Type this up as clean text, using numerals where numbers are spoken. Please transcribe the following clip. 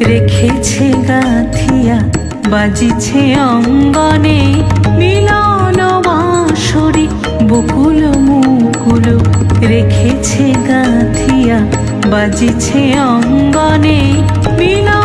রেখেছে গাথিয়া বাজিছে অঙ্গনে মিলন বাঁশরি বকুল মুকুল রেখেছে গাথিয়া বাজিছে অঙ্গনে মিলন